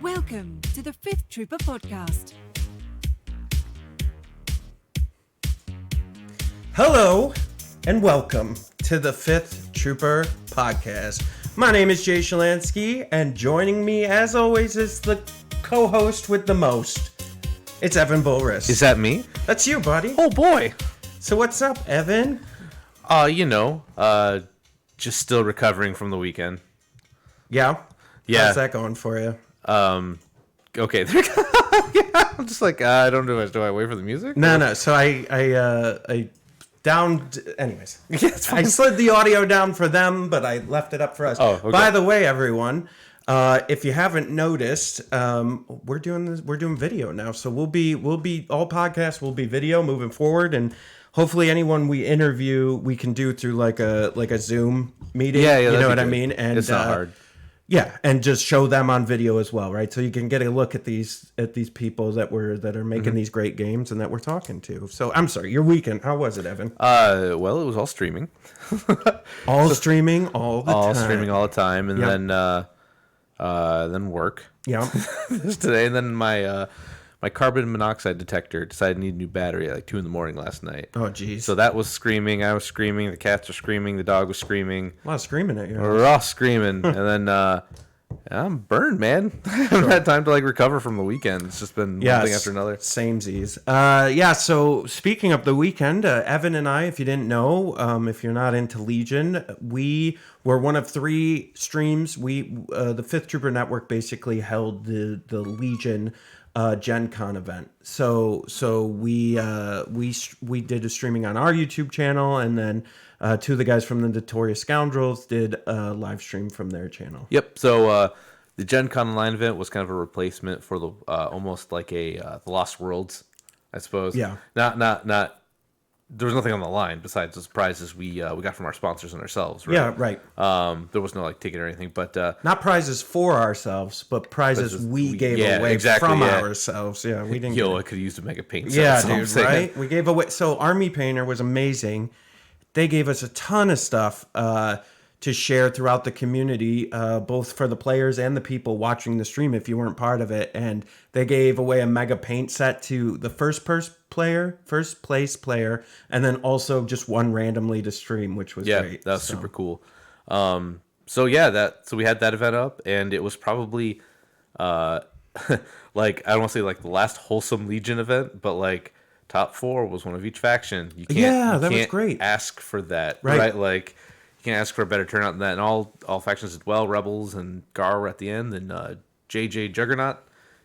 Welcome to the Fifth Trooper Podcast. Hello and welcome to the Fifth Trooper Podcast. My name is Jay Shalansky, and joining me, as always, is the co-host with the most. It's Evan Bulris. Is that me? That's you, buddy. Oh boy. So what's up, Evan? Just still recovering from the weekend. Yeah? Yeah. How's that going for you? Okay. Yeah, I'm just like, I don't know. Do I wait for the music? No. So I downed. Anyways, Yeah, it's fine. I slid the audio down for them, but I left it up for us. Oh, okay. By the way, everyone, if you haven't noticed, we're doing video now. So we'll be all podcasts will be video moving forward, and hopefully anyone we interview we can do through like a Zoom meeting. Yeah, you know what I good. mean. And it's not hard. Yeah, and just show them on video as well, right? So you can get a look at these people that are making these great games and that we're talking to. So I'm sorry, your weekend, how was it, Evan? Well, it was all streaming. Streaming all the time. All streaming all the time, and Yep. then work. Yeah. This today, and then my carbon monoxide detector decided I need a new battery at like 2 a.m. last night. Oh, geez. So that was screaming. I was screaming. The cats were screaming. The dog was screaming. A lot of screaming at you. We're all screaming, and then I'm burned, man. I haven't had time to recover from the weekend. It's just been one thing after another. Samesies. So speaking of the weekend, Evan and I, if you didn't know, if you're not into Legion, we were one of 3 streams. The Fifth Trooper Network basically held the Legion Gen Con event. So we did a streaming on our YouTube channel, and then 2 of the guys from the Notorious Scoundrels did a live stream from their channel. Yep. So the Gen Con Online event was kind of a replacement for the almost like the Lost Worlds, I suppose. Yeah. Not. There was nothing on the line besides the prizes we got from our sponsors and ourselves. Right? Yeah, right. There was no ticket or anything, but Not prizes for ourselves, but prizes we gave away from ourselves. Yeah, we didn't. I could have used a mega paint set. Yeah, that's all I'm dude, saying. right? We gave away. So Army Painter was amazing. They gave us a ton of stuff to share throughout the community, both for the players and the people watching the stream if you weren't part of it. And they gave away a mega paint set to the first place player, and then also just one randomly to stream, which was great. That was super cool. So we had that event up, and it was probably I don't want to say the last wholesome Legion event, but top 4 was one of each faction. You can't was great. Ask for that, right? You can't ask for a better turnout than that. And all factions did well. Rebels and Gar were at the end, and JJ Juggernaut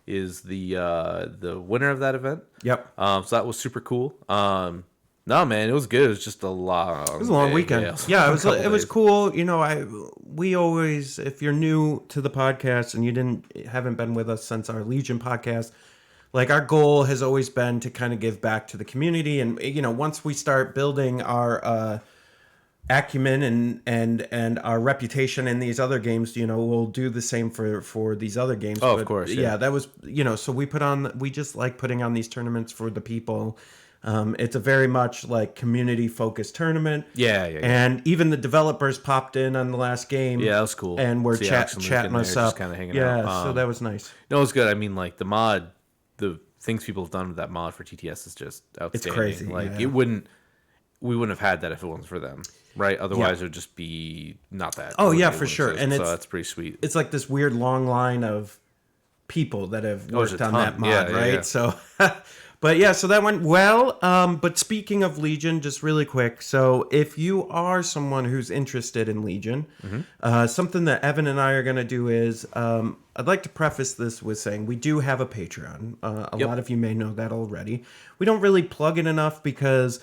is the winner of that event. Yep. So that was super cool. No, man, it was good. It was just a long. It was a long weekend. Yeah, it was cool. We always, if you're new to the podcast and you haven't been with us since our Legion podcast, our goal has always been to kind of give back to the community. And once we start building our acumen and our reputation in these other games, we'll do the same for these other games. Oh, of course. Yeah, that was so we just like putting on these tournaments for the people. It's a very much community focused tournament. Yeah. And even the developers popped in on the last game. Yeah, that was cool. And we're chatting us up. Just kind of hanging out. So that was nice. No, it was good. I mean, the mod, the things people have done with that mod for TTS is just outstanding. It's crazy. We wouldn't have had that if it wasn't for them, right? Otherwise, it would just be not that. Oh yeah, for sure. And so that's pretty sweet. It's this weird long line of people that have worked on that mod, right? Yeah. So, so that went well. But speaking of Legion, just really quick. So if you are someone who's interested in Legion, something that Evan and I are going to do is, I'd like to preface this with saying we do have a Patreon. A lot of you may know that already. We don't really plug it enough because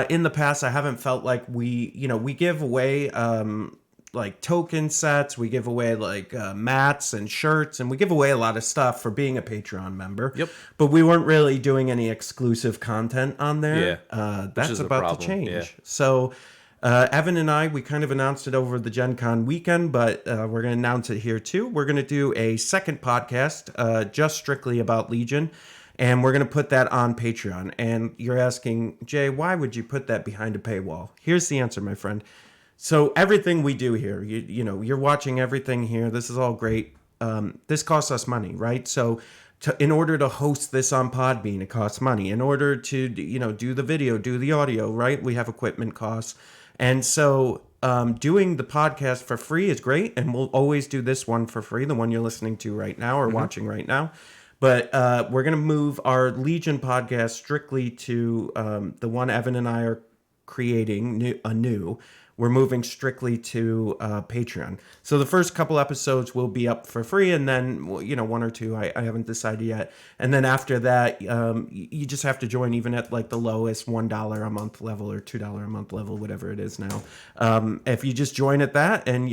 in the past I haven't felt like we give away token sets, we give away mats and shirts, and we give away a lot of stuff for being a Patreon member. Yep. But we weren't really doing any exclusive content on there. Yeah. That's about to change. Yeah. So Evan and I, we kind of announced it over the Gen Con weekend, but we're going to announce it here too. We're going to do a second podcast just strictly about Legion. And we're going to put that on Patreon. And you're asking, Jay, why would you put that behind a paywall? Here's the answer, my friend. So everything we do here, you're watching everything here. This is all great. this costs us money, right? So in order to host this on Podbean, it costs money. In order to, do the video, do the audio, right? We have equipment costs. And so doing the podcast for free is great. And we'll always do this one for free, the one you're listening to right now or watching right now. But we're going to move our Legion podcast strictly to the one Evan and I are creating anew. We're moving strictly to Patreon. So the first couple episodes will be up for free, and then, one or two, I haven't decided yet. And then after that, you just have to join even at like the lowest $1 a month level or $2 a month level, whatever it is now. If you just join at that, and,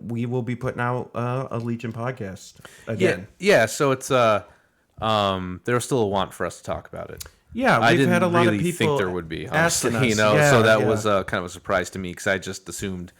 we will be putting out a Legion podcast again. Yeah. So it's there's still a want for us to talk about it. Yeah, I didn't had a lot really of people think there would be, asking honestly, us. so that was kind of a surprise to me because I just assumed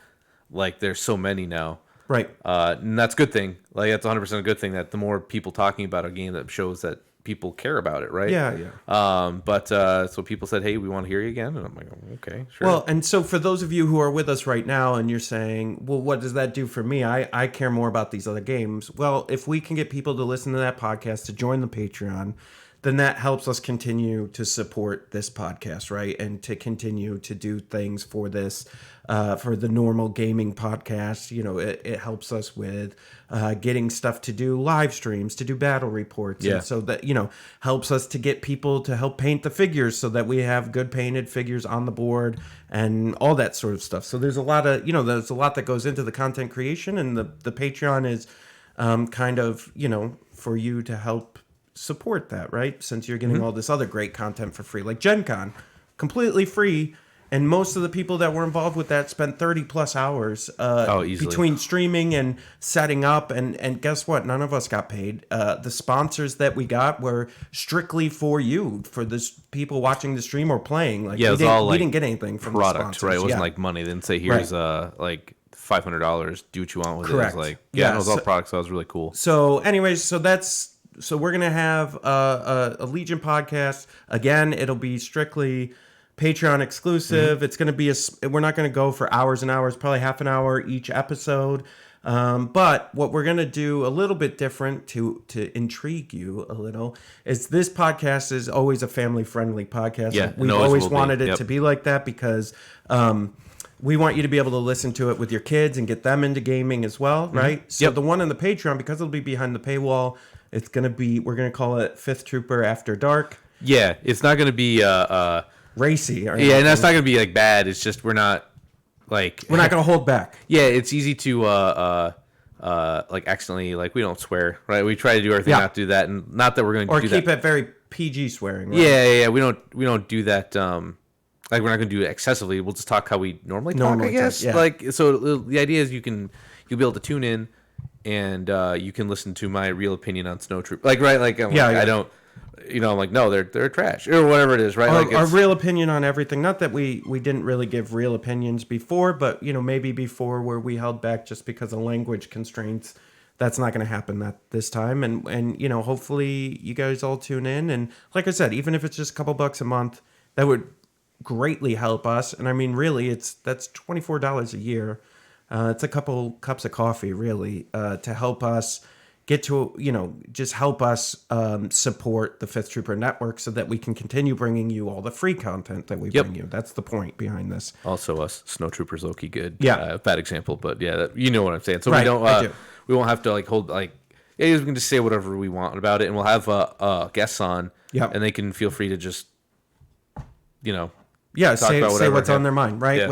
like there's so many now. Right. And that's a good thing. Like that's 100% a good thing that the more people talking about a game that shows that people care about it, right? Yeah. But so people said, "Hey, we want to hear you again," and I'm like, "Okay, sure." Well, and so for those of you who are with us right now, and you're saying, "Well, what does that do for me? I care more about these other games." Well, if we can get people to listen to that podcast, to join the Patreon, then that helps us continue to support this podcast, right? And to continue to do things for this, for the normal gaming podcast. It helps us with getting stuff to do live streams, to do battle reports. Yeah. And so that, helps us to get people to help paint the figures so that we have good painted figures on the board and all that sort of stuff. So there's a lot of, there's a lot that goes into the content creation, and the Patreon is kind of, for you to help support that, right? Since you're getting all this other great content for free, like Gen Con, completely free, and most of the people that were involved with that spent 30 plus hours between streaming and setting up, and guess what? None of us got paid. The sponsors that we got were strictly for you, for this people watching the stream or playing. Like, it was all like we didn't get anything from product, the sponsors. right? It wasn't like money. They didn't say here's like $500, do what you want with Correct. it. It was like it was all products. So that was really cool. So anyways, so we're going to have a Legion podcast. Again, it'll be strictly Patreon exclusive. It's going to be we're not going to go for hours and hours, probably half an hour each episode. But what we're going to do a little bit different to intrigue you a little is this podcast is always a family-friendly podcast. Yeah, We've always wanted it to be like that because we want you to be able to listen to it with your kids and get them into gaming as well, right? So the one on the Patreon, because it'll be behind the paywall, it's going to be, we're going to call it Fifth Trooper After Dark. Yeah, it's not going to be racy. And that's not going to be like bad. It's just we're not going to hold back. Yeah, it's easy to like accidentally, like, we don't swear, right? We try to do everything not to do that, and not that we're going to do that. Or keep it very PG swearing. Right? Yeah. We don't do that. Like, we're not going to do it excessively. We'll just talk how we normally talk, I guess. Yeah. Like, so the idea is you'll be able to tune in, and you can listen to my real opinion on Snow Troop. Like, right? Like, I don't, I'm like, no, they're trash or whatever it is, right? Our real opinion on everything. Not that we didn't really give real opinions before, but maybe before where we held back just because of language constraints. That's not going to happen this time, and hopefully you guys all tune in. And like I said, even if it's just a couple bucks a month, that would greatly help us. And I mean, really, that's $24 a year. It's a couple cups of coffee, really, to help us get to, just help us support the Fifth Trooper Network so that we can continue bringing you all the free content that we bring you. That's the point behind this. Also, us Snow Troopers, low-key good. Yeah. Bad example, but yeah, you know what I'm saying. So right, we don't, we won't have to like hold like, we can just say whatever we want about it, and we'll have guests on, and they can feel free to just, say what's on their mind, right?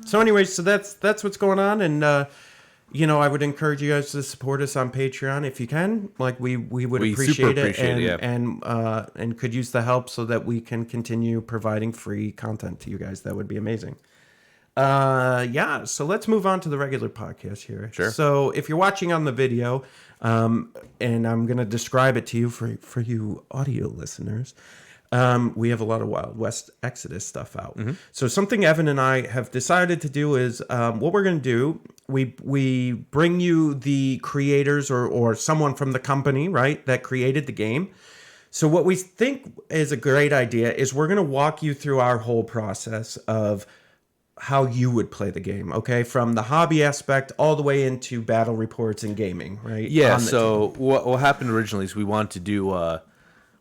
So anyways, so that's what's going on, and I would encourage you guys to support us on Patreon if you can. Like we would appreciate it, and could use the help so that we can continue providing free content to you guys. That would be amazing. So let's move on to the regular podcast here. Sure. So if you're watching on the video, and I'm going to describe it to you for you audio listeners. We have a lot of Wild West Exodus stuff out. Mm-hmm. So something Evan and I have decided to do is what we're going to do. We bring you the creators or someone from the company, right, that created the game. So what we think is a great idea is we're going to walk you through our whole process of how you would play the game, okay? From the hobby aspect all the way into battle reports and gaming, right? Yeah. So what happened originally is we wanted to do a lot.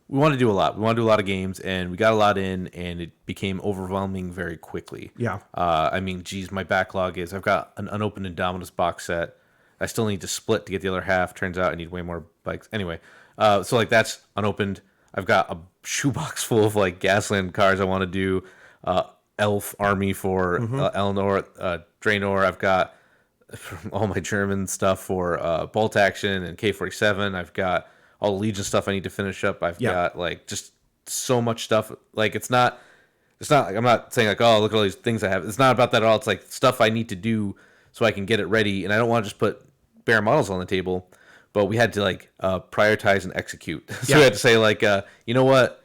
We want to do a lot of games, and we got a lot in, and it became overwhelming very quickly. Yeah. I mean, geez, my backlog is I've got an unopened Indominus box set. I still need to split to get the other half. Turns out I need way more bikes. Anyway, so like that's unopened. I've got a shoebox full of like Gasland cars I want to do. Elf Army for Eleanor, Draenor. I've got all my German stuff for Bolt Action and K-47. I've got all the Legion stuff I need to finish up. I've got like just so much stuff. Like it's not like I'm not saying like, oh, look at all these things I have. It's not about that at all. It's like stuff I need to do so I can get it ready. And I don't want to just put bare models on the table, but we had to like prioritize and execute. So we had to say like, you know what?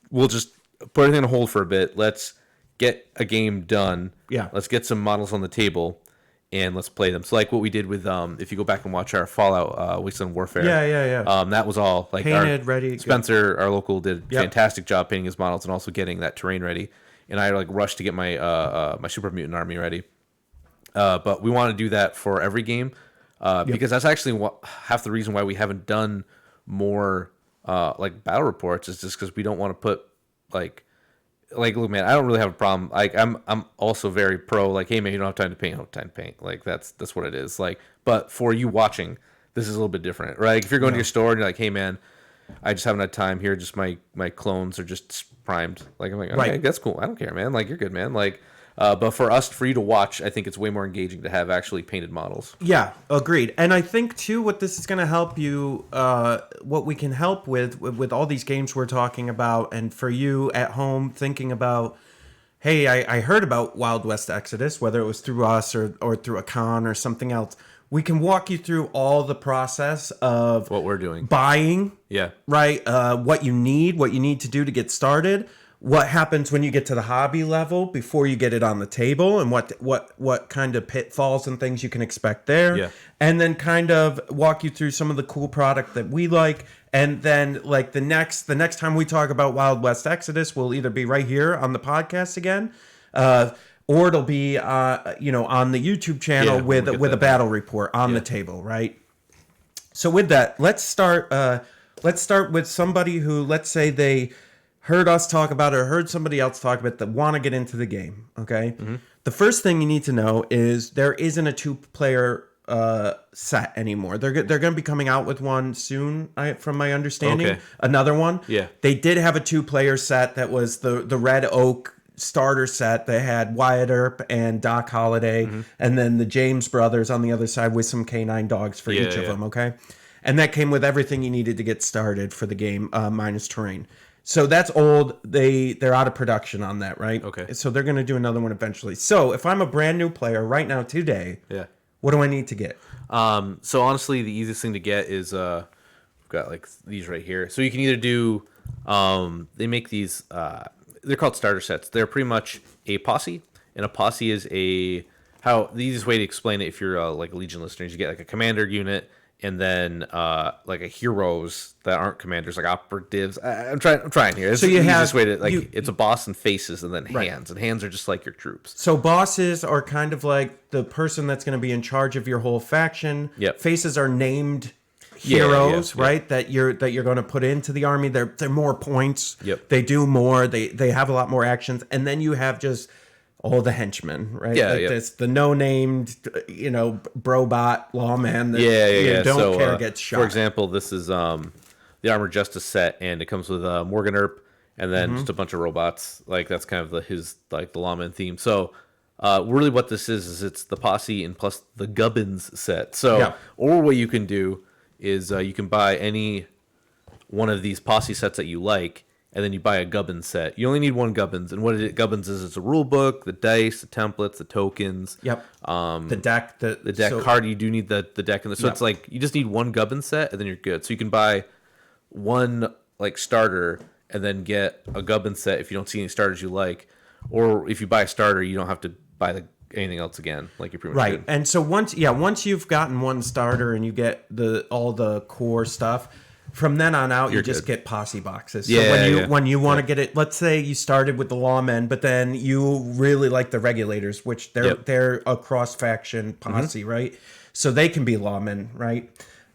We'll just put everything on hold for a bit. Let's get a game done. Yeah. Let's get some models on the table. And let's play them. So like what we did with, if you go back and watch our Fallout Wasteland Warfare. Yeah. That was all like painted, ready. Spencer, our local, did a fantastic job painting his models and also getting that terrain ready. And I like rushed to get my my Super Mutant Army ready. But we want to do that for every game because that's actually half the reason why we haven't done more like battle reports is just because we don't want to put like look, man, I don't really have a problem. Like I'm also very pro like, hey man, you don't have time to paint, you don't have time to paint. Like that's what it is. Like, but for you watching, this is a little bit different, right? Like, if you're going to your store and you're like, hey man, I just haven't had time here, just my clones are just primed. Like I'm like, okay, that's cool. I don't care, man. Like you're good, man. Like but for you to watch, I think it's way more engaging to have actually painted models. Yeah, agreed. And I think too, what this is going to help you, what we can help with all these games we're talking about, and for you at home thinking about, hey, I heard about Wild West Exodus, whether it was through us or through a con or something else. We can walk you through all the process of what we're doing, buying, right? What you need to do to get started. What happens when you get to the hobby level before you get it on the table, and what kind of pitfalls and things you can expect there, and then kind of walk you through some of the cool product that we like, and then like the next time we talk about Wild West Exodus will either be right here on the podcast again, or it'll be on the YouTube channel with a battle report on the table, right? So with that, let's start with somebody who, let's say they heard us talk about it or heard somebody else talk about it that want to get into the game, okay? Mm-hmm. The first thing you need to know is there isn't a 2-player set anymore. They're going to be coming out with one soon, from my understanding. Okay. Another one. Yeah. They did have a 2-player set that was the Red Oak starter set. They had Wyatt Earp and Doc Holliday, and then the James brothers on the other side with some canine dogs for each of them, okay? And that came with everything you needed to get started for the game, minus terrain. So that's old. They're out of production on that, right? Okay. So they're going to do another one eventually. So if I'm a brand new player right now today, what do I need to get? So honestly, the easiest thing to get is we've got like these right here. So you can either do they make these they're called starter sets. They're pretty much a posse, and a posse is the easiest way to explain it if you're like a Legion listener is you get like a commander unit. And then like a heroes that aren't commanders, like operatives. I'm trying here. It's so you the have easiest way to it's a boss and faces, and then hands, and hands are just like your troops. So bosses are kind of like the person that's going to be in charge of your whole faction. Yep. Faces are named heroes, right? That you're going to put into the army. They're more points. Yep. They do more. They have a lot more actions, and then you have just all the henchmen, right? Yeah, like this, the no-named, brobot lawman that you don't care gets shot. For example, this is the Armored Justice set, and it comes with Morgan Earp, and then just a bunch of robots. Like that's kind of the lawman theme. So really, what this is it's the posse and plus the Gubbins set. So or what you can do is you can buy any one of these posse sets that you like. And then you buy a Gubbins set. You only need one Gubbins. And what Gubbins is, it's a rule book, the dice, the templates, the tokens. Yep. The deck. The deck card, you do need the deck. So it's like, you just need one Gubbins set, and then you're good. So you can buy one, like, starter, and then get a Gubbins set if you don't see any starters you like. Or if you buy a starter, you don't have to buy anything else again. Like, you're pretty much good. And so once you've gotten one starter and you get all the core stuff, From then on out, you You're just good. get posse boxes. So Yeah, when you want to get it, let's say you started with the lawmen, but then you really like the regulators, which they're a cross faction posse, right? So they can be lawmen, right?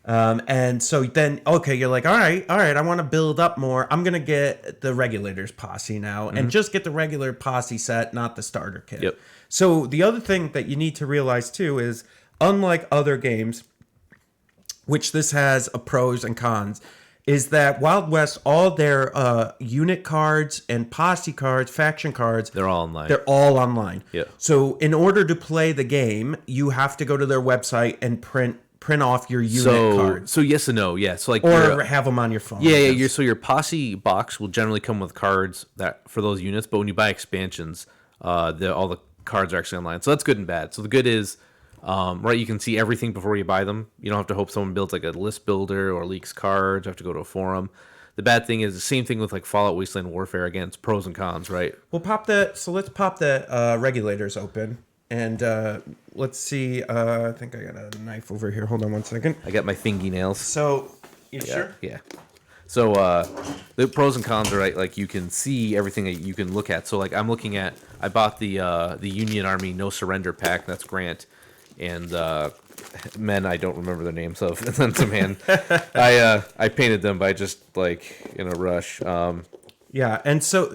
And so then, okay, you're like, all right, I want to build up more. I'm gonna get the regulators posse now, and just get the regular posse set, not the starter kit. Yep. So the other thing that you need to realize too is, unlike other games, which this has a pros and cons, is that Wild West, all their unit cards and posse cards, faction cards, They're all online. they're all online. Yeah. So in order to play the game, you have to go to their website and print off your unit cards. So yes and no. Yeah. So like Or have them on your phone. Yeah, your posse box will generally come with cards that for those units, but when you buy expansions, all the cards are actually online. So that's good and bad. So the good is, right, you can see everything before you buy them. You don't have to hope someone builds like a list builder or leaks cards. You have to go to a forum. The bad thing is the same thing with like Fallout, Wasteland, Warfare. Again, it's pros and cons, right? We'll pop that. So let's pop the regulators open. And let's see. I think I got a knife over here. Hold on one second. I got my thingy nails. So, you sure? Yeah. So the pros and cons are right. Like you can see everything that you can look at. So like I'm looking at. I bought the Union Army No Surrender pack. That's Grant, and men I don't remember their names of. And then some hand. I painted them by just like in a rush. Yeah, and so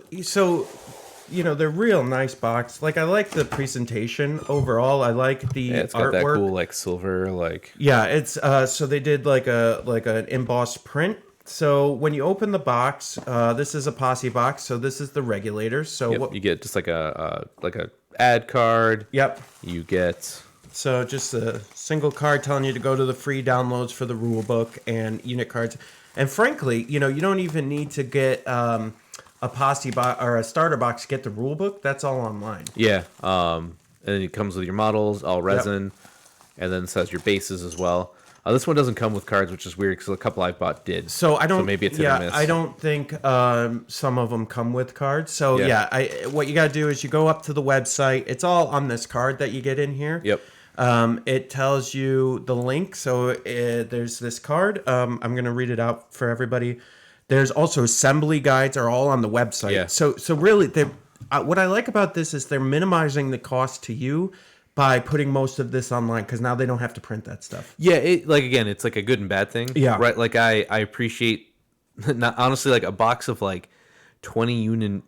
they're real nice box. Like I like the presentation overall. I like the It's got artwork. that cool like silver like. Yeah, it's so they did like an embossed print. So when you open the box, this is a posse box. So this is the regulator. So Yep, you get just like a ad card. Yep. You get. So just a single card telling you to go to the free downloads for the rule book and unit cards. And frankly, you don't even need to get a posse box or a starter box to get the rule book. That's all online. Yeah. And it comes with your models, all resin, and then it says your bases as well. This one doesn't come with cards, which is weird because a couple I bought did. So I don't. So maybe it's hit or miss. I don't think some of them come with cards. So what you got to do is you go up to the website. It's all on this card that you get in here. Yep. It tells you the link. So there's this card. I'm going to read it out for everybody. There's also assembly guides are all on the website. Yeah. So really, what I like about this is they're minimizing the cost to you by putting most of this online because now they don't have to print that stuff. Yeah, it's like a good and bad thing. Yeah. Right. Like I appreciate, not honestly, like a box of like 20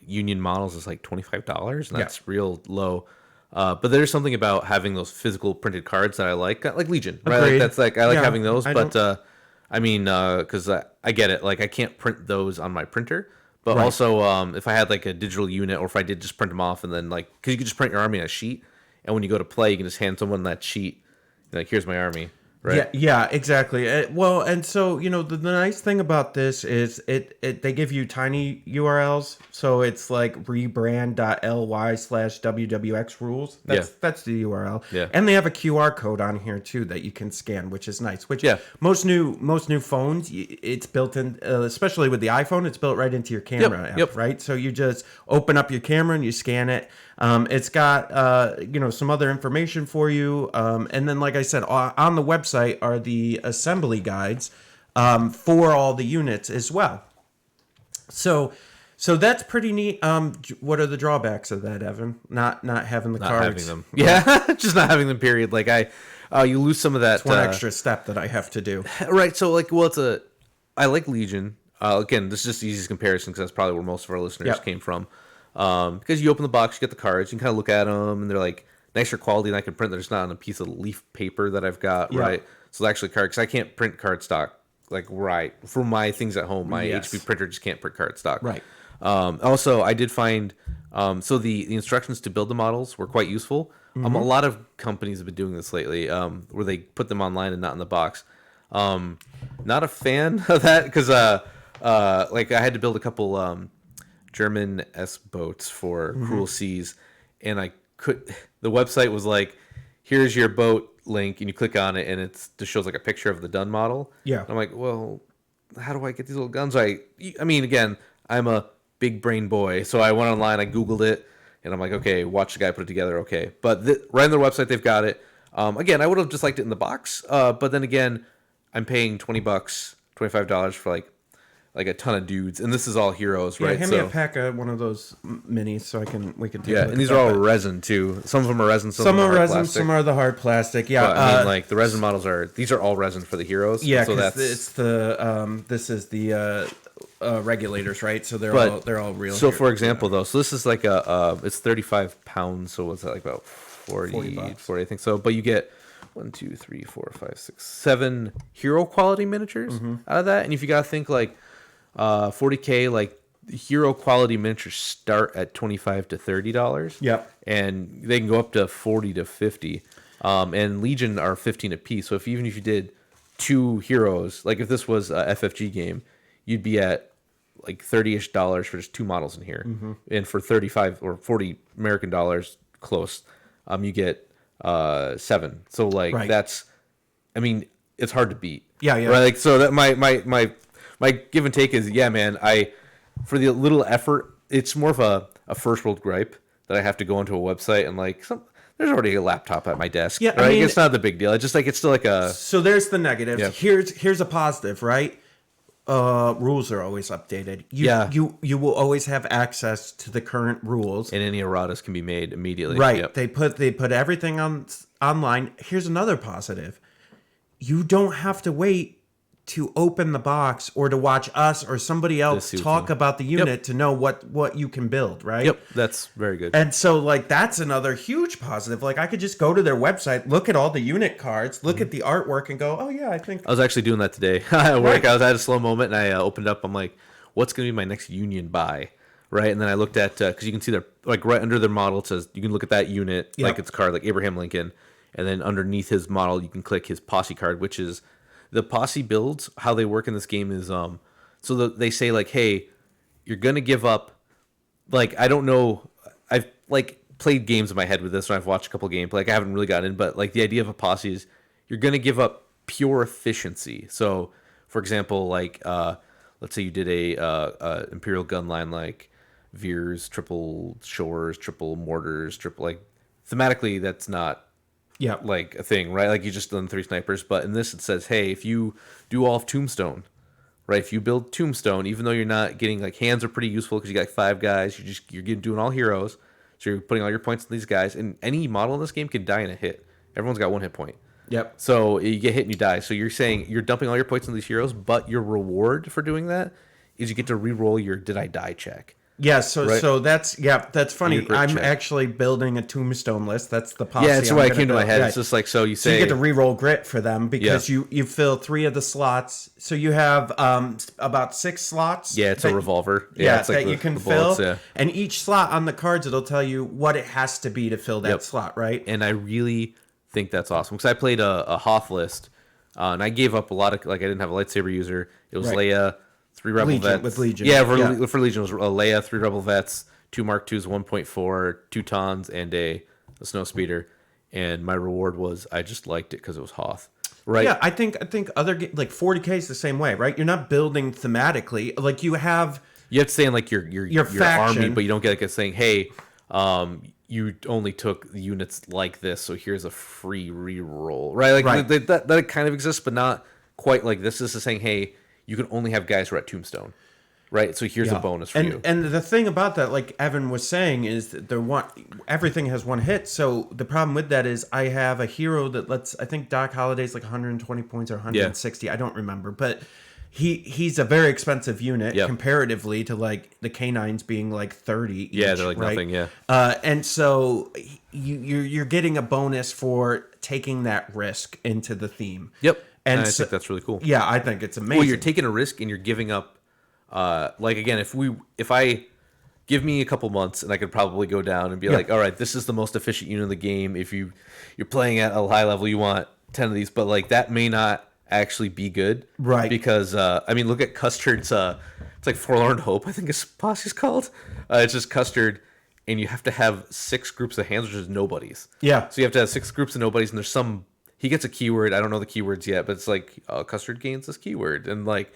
union models is like $25, and that's real low. But there's something about having those physical printed cards that I like Legion, right? Agreed. Like that's like I like Yeah, having those, I but because I get it, like I can't print those on my printer. But also, if I had like a digital unit, or if I did just print them off, and then like because you could just print your army on a sheet, and when you go to play, you can just hand someone that sheet, like here's my army. Right. Yeah, exactly. Well, and so the nice thing about this is they give you tiny URLs, so it's like rebrand.ly/WWX rules. That's the URL. Yeah. And they have a QR code on here too that you can scan, which is nice. Which most new phones, it's built in, especially with the iPhone, it's built right into your camera app, right? So you just open up your camera and you scan it. It's got some other information for you, and then like I said, on the website are the assembly guides for all the units as well. So that's pretty neat. What are the drawbacks of that, Evan? Not having the cards. Having them. Yeah, just not having them. Period. Like you lose some of that. It's one extra step that I have to do. Right. So like, I like Legion. Again, this is just the easiest comparison because that's probably where most of our listeners came from. Because you open the box, you get the cards, you can kind of look at them, and they're like nicer quality than I can print. They're just not on a piece of leaf paper that I've got, right? So actually, because I can't print card stock, like for my things at home, my HP printer just can't print card stock, right? Also, I did find so the instructions to build the models were quite useful. A lot of companies have been doing this lately, where they put them online and not in the box. Not a fan of that because like I had to build a couple German S boats for Cruel Seas, and the website was like, here's your boat link, and you click on it and it just shows like a picture of the done model. And I'm like, well, how do I get these little guns? I mean, again, I'm a big brain boy, so I went online, I googled it, and I'm like, okay, watch the guy put it together. Okay, but right on their website they've got it. Again, I would have just liked it in the box, but then again, I'm paying $20 $25 for like a ton of dudes, and this is all heroes, Yeah, right? hand me a pack of one of those minis so we can take a look and these at are all that. resin too. Some of them are resin, Some are are hard resin, plastic. some are the hard plastic. Yeah, But, I mean, like the resin models these are all resin for the heroes. yeah, so because that's it's the this is the regulators, right? So they're all real. So here. for example, though, so this is like it's 35 pounds, so what's that, like about 40 I think so. But you get 1, 2, 3, 4, 5, 6, 7 hero quality miniatures out of that, and if you gotta think like 40K, like hero quality miniatures start at $25 to $30. Yep. And they can go up to 40 to 50. And Legion are 15 a piece. So even if you did 2 heroes, like if this was a FFG game, you'd be at like $30-ish for just 2 models in here. And for 35 or 40 American dollars close, you get 7. So like that's, I mean, it's hard to beat. Yeah, yeah. Right? Like so that my give and take is, yeah, man, for the little effort, it's more of a first world gripe that I have to go into a website and like there's already a laptop at my desk. Yeah, right? I mean, it's not the big deal. It's just like it's still like a. So there's the negative. Yeah. Here's a positive, right? Rules are always updated. You will always have access to the current rules, And any erratas can be made immediately. right? Yep. They put everything online. Here's another positive. You don't have to wait to open the box or to watch us or somebody else see what's talk in it. about the unit to know what you can build, right? Yep, that's very good. And so, like, that's another huge positive. Like, I could just go to their website, look at all the unit cards, look at the artwork, and go, oh, yeah, I think... I was actually doing that today at work. I had a slow moment, and I opened up. I'm like, what's going to be my next union buy? Right? And then I looked at, because you can see their, like, right under their model, it says, you can look at that unit, like it's a card, like Abraham Lincoln. And then underneath his model, you can click his posse card, which is... The posse builds, how they work in this game is, so they say, like, hey, you're going to give up, like, I don't know, I've, like, played games in my head with this, and I've watched a couple games, like, I haven't really gotten in, but, like, the idea of a posse is you're going to give up pure efficiency. So, for example, like, let's say you did a Imperial gun line, like, Veers, triple shores, triple mortars, triple, like, thematically, that's not... Yeah, like a thing, right? Like you just done 3 snipers, but in this it says, hey, if you do all of Tombstone, right? If you build Tombstone, even though you're not getting like hands are pretty useful because you got like 5 guys, you're doing all heroes, so you're putting all your points in these guys, and any model in this game can die in a hit. Everyone's got 1 hit point. Yep. So you get hit and you die. So you're saying you're dumping all your points in these heroes, but your reward for doing that is you get to re-roll your did I die check. Yeah, so that's funny. Your grit I'm check. actually building a Tombstone list. That's the posse. Yeah, that's I'm why it gonna came to my build. head. Yeah. It's just like, so you So say... you get to re-roll grit for them because you fill 3 of the slots. So you have about 6 slots. Yeah, it's a revolver. Yeah, it's like that you can bullets, fill. yeah. And each slot on the cards, it'll tell you what it has to be to fill that slot, right? And I really think that's awesome because I played a Hoth list, and I gave up a lot of, like, I didn't have a lightsaber user. It was Right. Leia, 3 Rebel Legion, Vets. with Legion. Yeah, Yeah. for Legion, it was Leia, 3 Rebel Vets, 2 Mark IIs, 1.4, 2 Tons, and a snow speeder. And my reward was I just liked it because it was Hoth. Right? Yeah, I think other like 40K is the same way, right? You're not building thematically. Like you have to stay in like your faction. army, but you don't get like a saying, hey, you only took units like this, so here's a free reroll, right? Like Right. that kind of exists, but not quite like this. This is saying, hey, you can only have guys who are at Tombstone, right? So here's a bonus for you. And the thing about that, like Evan was saying, is that everything has 1 hit. So the problem with that is I have a hero that I think Doc Holliday's like 120 points or 160. I don't remember, but he's a very expensive unit comparatively to like the K9s being like 30 each, Yeah, they're like right? nothing, yeah. And so you're getting a bonus for taking that risk into the theme. Yep. And I so, think that's really cool. Yeah, I think it's amazing. Well, you're taking a risk and you're giving up. Like again, if I give me a couple months and I could probably go down and be like, all right, this is the most efficient unit in the game. If you're playing at a high level, you want 10 of these, but like that may not actually be good, right? Because I mean, look at Custard's. It's like Forlorn Hope, I think his posse's called. It's just Custard, and you have to have 6 groups of hands, which is nobodies. Yeah. So you have to have 6 groups of nobodies, and there's some. He gets a keyword. I don't know the keywords yet, but it's like Custard gains this keyword, and like,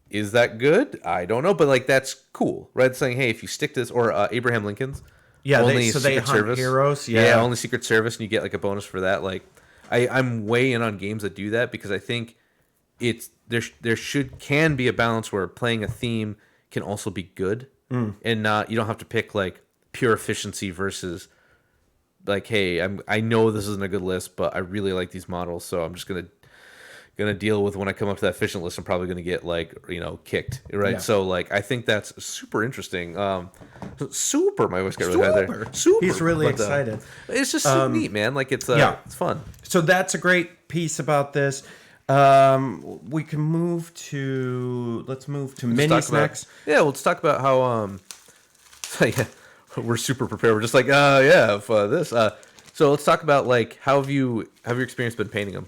is that good? I don't know, but like that's cool, right? It's saying, hey, if you stick to this, or Abraham Lincoln's, yeah, only they Secret hunt Service heroes, only Secret Service, and you get like a bonus for that. Like, I'm way in on games that do that because I think there can be a balance where playing a theme can also be good, and not you don't have to pick like pure efficiency versus like, hey, I know this isn't a good list, but I really like these models, so I'm just gonna deal with when I come up to that efficient list. I'm probably gonna get like kicked, right? Yeah. So like I think that's super interesting. Super, my voice got really high there. Super, He's really but, excited. It's just so neat, man. Like it's it's fun. So that's a great piece about this. We can move to minis next. Yeah, let's talk about how yeah, we're super prepared. We're just like this. So let's talk about like how have your experience been painting them?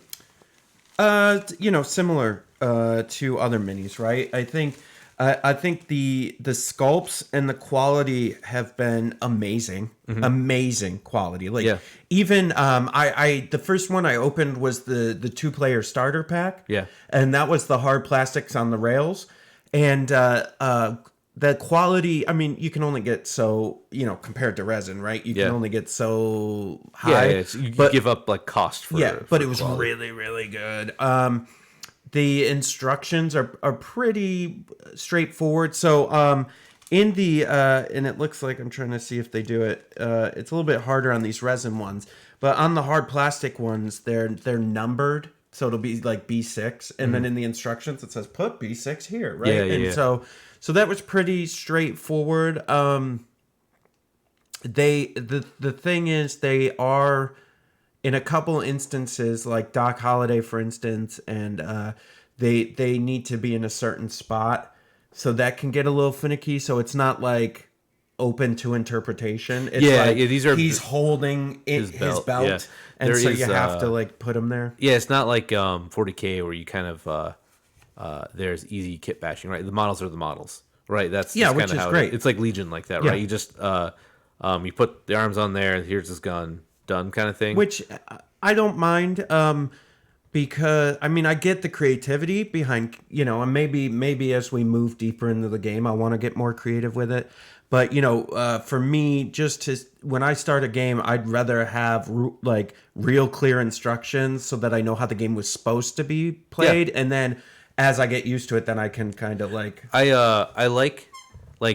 Similar to other minis, right? I think the sculpts and the quality have been amazing, amazing quality. Like even I the first one I opened was the 2-player starter pack. Yeah, and that was the hard plastics on the rails, and the quality. I mean, you can only get so compared to resin, right? You can only get so high. Yeah, you give up like cost for but it was quality. really, really good. The instructions are pretty straightforward. So in the and it looks like I'm trying to see if they do it. It's a little bit harder on these resin ones, but on the hard plastic ones, they're numbered. So it'll be like B6, and then in the instructions it says put B6 here, right? So that was pretty straightforward. The thing is, they are in a couple instances, like Doc Holliday, for instance, and they need to be in a certain spot, so that can get a little finicky. So it's not like open to interpretation. It's he's holding his belt, Yeah. and so you have to like put him there. Yeah, it's not like 40K where you kind of there's easy kit bashing, right? The models are the models, right? That's which kind of is how great. It's like Legion, like that, right? You just you put the arms on there. Here's his gun, done, kind of thing. Which I don't mind, because I mean I get the creativity behind, and maybe as we move deeper into the game, I want to get more creative with it. But for me, when I start a game, I'd rather have like real clear instructions so that I know how the game was supposed to be played, and then as I get used to it, then I can kind of like. I like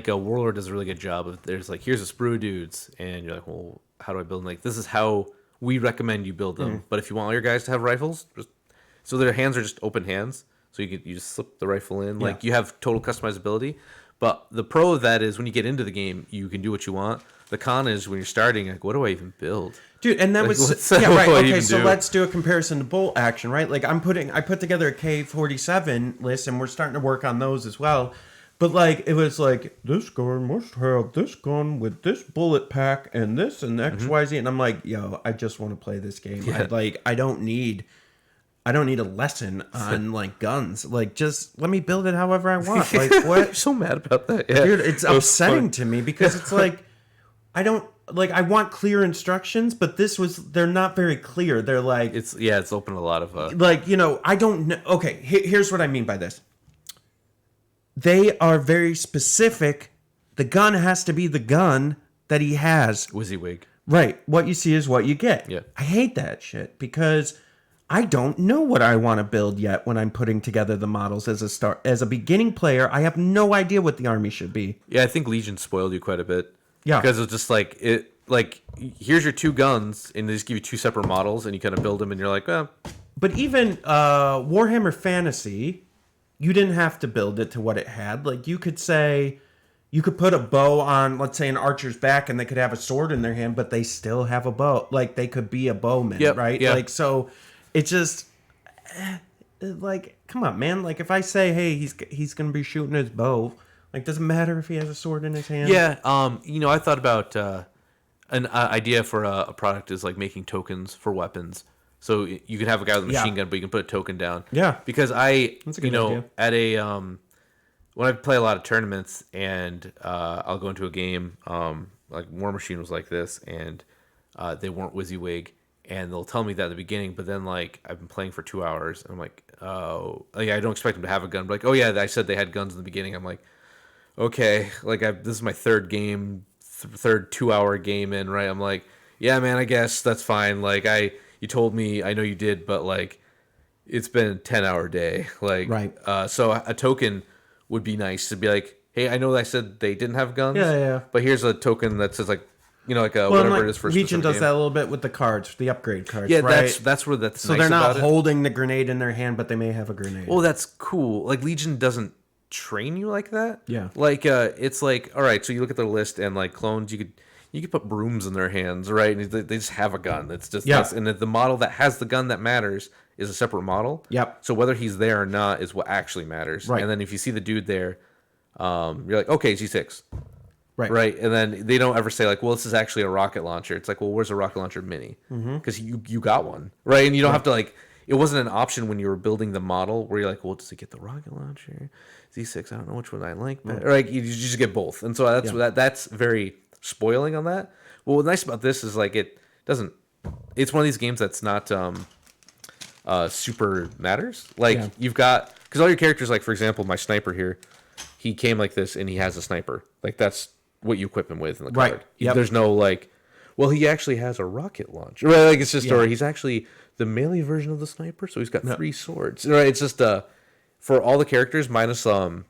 Warlord does a really good job of there's like here's a sprue dudes, and you're like, well, how do I build them? Like this is how we recommend you build them. But if you want all your guys to have rifles, so their hands are just open hands, so you just slip the rifle in, like you have total customizability. But the pro of that is when you get into the game, you can do what you want. The con is when you're starting, like, what do I even build? Dude, and that like, was right. Okay, so let's do a comparison to bolt action, right? Like I put together a K-47 list, and we're starting to work on those as well. But like it was like this gun must have this gun with this bullet pack and this and XYZ, and I'm like, yo, I just want to play this game. Yeah. I don't need a lesson on like guns. Like just let me build it however I want. Like what? I'm so mad about that. Yeah. Dude, it's upsetting to me because it's like I want clear instructions, but they're not very clear. They're like it's open a lot of I don't know. Okay, here's what I mean by this. They are very specific. The gun has to be the gun that he has. WYSIWYG. Right. What you see is what you get. Yeah. I hate that shit because I don't know what I want to build yet when I'm putting together the models as a beginning player. I have no idea what the army should be. Yeah, I think Legion spoiled you quite a bit. Yeah. Because it's just like here's your two guns and they just give you two separate models and you kind of build them and you're like, well. But even Warhammer Fantasy, you didn't have to build it to what it had. Like you could put a bow on, let's say, an archer's back, and they could have a sword in their hand, but they still have a bow. Like they could be a bowman, right? Yeah. Like so, it's just like, come on, man. Like if I say, hey, he's gonna be shooting his bow, like doesn't matter if he has a sword in his hand. Yeah. I thought about an idea for a product is like making tokens for weapons. So you can have a guy with a machine gun, but you can put a token down. Yeah. Because That's a good idea. at a when I play a lot of tournaments and I'll go into a game, like War Machine was like this, and they weren't WYSIWYG, and they'll tell me that at the beginning, but then like I've been playing for 2 hours, and I'm like, oh, like, I don't expect them to have a gun. But like, oh yeah, I said they had guns in the beginning. I'm like, okay, like this is my third 2 hour game in, right? I'm like, yeah, man, I guess that's fine. Like you told me, I know you did, but like, it's been a 10-hour day. Like, Right. So a token would be nice to be like, hey, I know I said they didn't have guns. Yeah. But here's a token that says like, like Well, whatever like, it is for a Legion specific does game. that a little bit with the cards, the upgrade cards. Yeah, right? that's where that's so nice they're not about it. holding the grenade in their hand, but they may have a grenade. Well, that's cool. Like Legion doesn't train you like that. Yeah. Like it's like, all right, so you look at their list and like clones, you could put brooms in their hands, right? And they just have a gun. It's just and the model that has the gun that matters is a separate model. Yep. So whether he's there or not is what actually matters. Right. And then if you see the dude there, you're like, okay, G6. Right. And then they don't ever say like, well, this is actually a rocket launcher. It's like, well, where's a rocket launcher mini? Because you got one, right? And you don't have to like. It wasn't an option when you were building the model where you're like, well, does it get the rocket launcher? Z6, I don't know which one I like better. Like you just get both, and so that's very spoiling on that. Well, what's nice about this is like it doesn't. It's one of these games that's not super matters. Like you've got because all your characters, like for example, my sniper here, he came like this and he has a sniper. Like that's what you equip him with in the card. Right. Yep. There's no like, well, he actually has a rocket launcher. Right? Like it's just or he's actually the melee version of the sniper, so he's got 3 swords. Right? It's just for all the characters minus so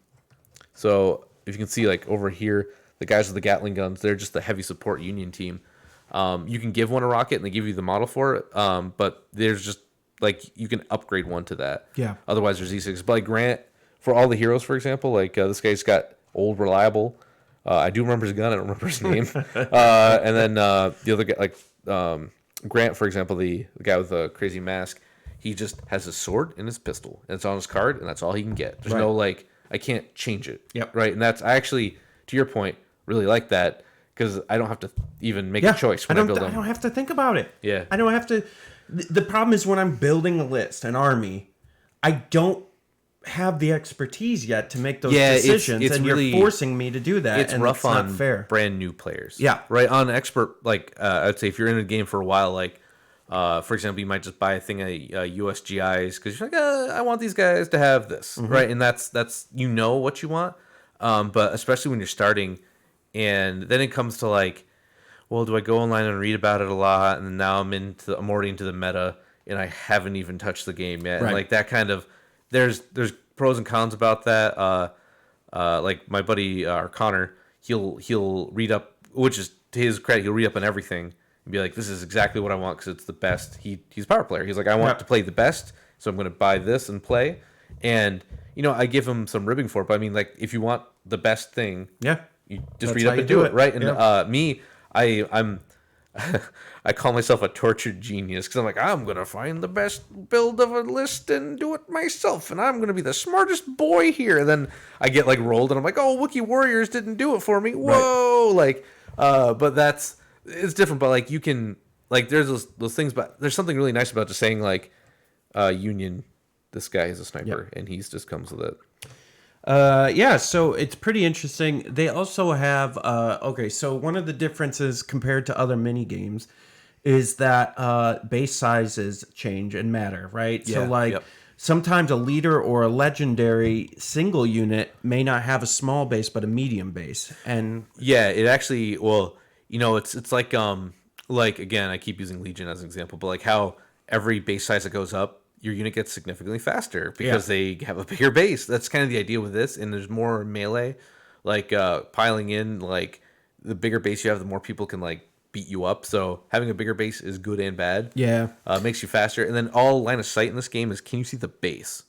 if you can see like over here, the guys with the Gatling guns, they're just the heavy support Union team. You can give one a rocket and they give you the model for it. But there's just like you can upgrade one to that. Yeah. Otherwise there's E6. But like Grant, for all the heroes, for example, like this guy's got old reliable. I do remember his gun. I don't remember his name. And then the other guy, like Grant, for example, the guy with the crazy mask, he just has his sword and his pistol, and it's on his card, and that's all he can get. There's no like, I can't change it. Yep. Right. And that's I actually, to your point, really like that because I don't have to even make a choice when I build them. I don't have to think about it. Yeah. I don't have to. The problem is when I'm building a list, an army, I don't have the expertise yet to make those decisions, it's and really, you're forcing me to do that. It's and rough it's not on fair. brand new players. Yeah. Right. On expert, like I'd say if you're in a game for a while, like for example, you might just buy a thing of USGIs because you're like, I want these guys to have this, right? And that's what you want. But especially when you're starting, and then it comes to like, well, do I go online and read about it a lot, and now I'm already into the meta, and I haven't even touched the game yet. Right. And like that kind of there's pros and cons about that. Like my buddy Connor, he'll read up, which is to his credit, he'll read up on everything and be like, this is exactly what I want because it's the best. He's a power player. He's like, I want to play the best, so I'm going to buy this and play. And I give him some ribbing for it. But I mean, like, if you want the best thing, you just read up and do it, right? And me, I'm I call myself a tortured genius because I'm like, I'm gonna find the best build of a list and do it myself, and I'm gonna be the smartest boy here. And then I get like rolled, and I'm like, oh, Wookiee Warriors didn't do it for me. Whoa, like, but it's different. But like, you can like, there's those things, but there's something really nice about just saying like, Union, this guy is a sniper, and he's just comes with it. So it's pretty interesting. They also have so one of the differences compared to other mini games is that base sizes change and matter, right? Yeah, so like sometimes a leader or a legendary single unit may not have a small base but a medium base. And it actually, well, it's like again, I keep using Legion as an example, but like how every base size that goes up, your unit gets significantly faster because they have a bigger base. That's kind of the idea with this, and there's more melee, like piling in. Like the bigger base you have, the more people can like beat you up. So having a bigger base is good and bad. Makes you faster. And then all line of sight in this game is, can you see the base?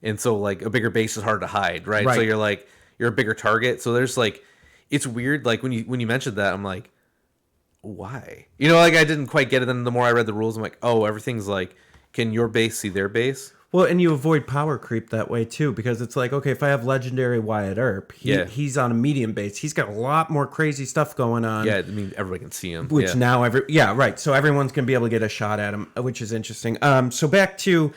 And so like a bigger base is hard to hide, right? So you're a bigger target. So there's like, it's weird. Like when you mentioned that, I'm like, why? Like I didn't quite get it. Then the more I read the rules, I'm like, oh, everything's like, can your base see their base? Well, and you avoid power creep that way too, because it's like, okay, if I have legendary Wyatt Earp, he's on a medium base. He's got a lot more crazy stuff going on. Yeah, I mean, everybody can see him. Which now so everyone's gonna be able to get a shot at him, which is interesting. So back to